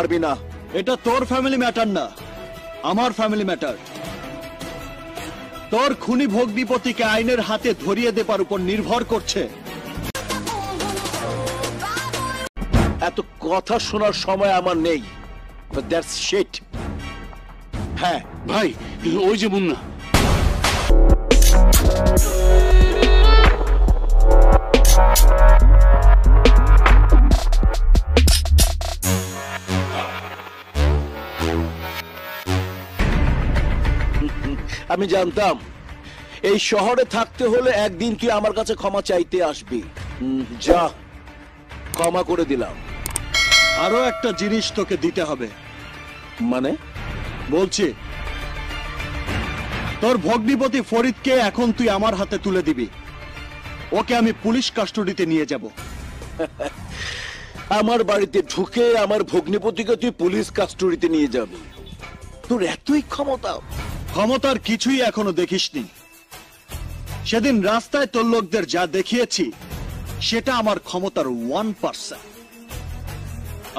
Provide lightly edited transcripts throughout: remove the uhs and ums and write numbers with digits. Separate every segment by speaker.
Speaker 1: পারবি না।
Speaker 2: এটা তোর ফ্যামিলি ম্যাটার না, আমার ফ্যামিলি ম্যাটার। তোর খুনি ভগ্নিপতিকে আইনের হাতে ধরিয়ে দেবার উপর নির্ভর করছে।
Speaker 1: এত কথা শোনার সময় আমার নেই। That's shit. হ্যাঁ
Speaker 3: ভাই, ওই যে মুন্না।
Speaker 1: আমি জানতাম এই শহরে থাকতে হলে একদিন তুই আমার কাছে ক্ষমা চাইতে আসবি। যা, ক্ষমা করে দিলাম।
Speaker 2: আরো একটা জিনিস তোকে দিতে হবে।
Speaker 1: মানে?
Speaker 2: বলছি, তোর ভগ্নিপতি ফরিদকে এখন তুই আমার হাতে তুলে দিবি। ওকে আমি পুলিশ কাস্টডিতে নিয়ে যাব।
Speaker 1: আমার বাড়িতে ঢুকে আমার ভগ্নিপতিকে তুই পুলিশ কাস্টডিতে নিয়ে যাবি? তোর এতই ক্ষমতা?
Speaker 2: ক্ষমতার কিছুই এখনো দেখিসনি। সেদিন রাস্তায় তোর লোকদের যা দেখিয়েছি সেটা আমার ক্ষমতার 1%।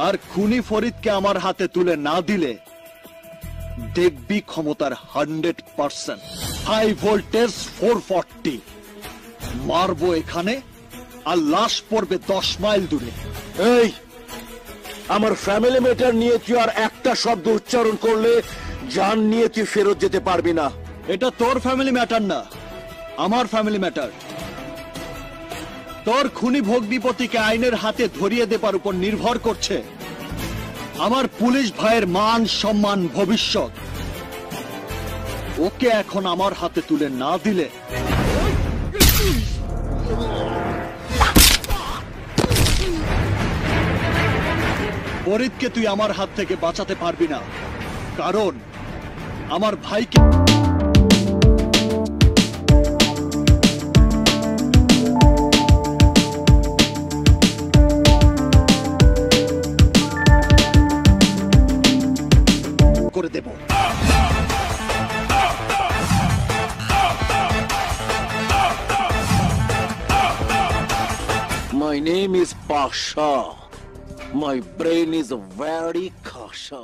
Speaker 2: আর খুনি ফরিদকে আমার হাতে তুলে না দিলে দেখবি ক্ষমতার 100%। হাই ভোল্টেজ 440 মারবো এখানে, আর লাশ পড়বে 10 মাইল দূরে।
Speaker 1: এই, আমার ফ্যামিলি ম্যাটার নিয়ে তুই আর একটা শব্দ উচ্চারণ করলে জান নিয়ে তুই ফেরত যেতে পারবি না।
Speaker 2: এটা তোর ফ্যামিলি ম্যাটার না, আমার ফ্যামিলি ম্যাটার। তোর খুনি ভগ্নিপতিকে আইনের হাতে ধরিয়ে দেবার উপর নির্ভর করছে আমার পুলিশ ভাইয়ের মান সম্মান ভবিষ্যৎ। ওকে এখন আমার হাতে তুলে না দিলে ফরিদকে তুই আমার হাত থেকে বাঁচাতে পারবি না, কারণ আমার ভাইকে করে দেব।
Speaker 1: My name is Pasha. My brain is very kasha.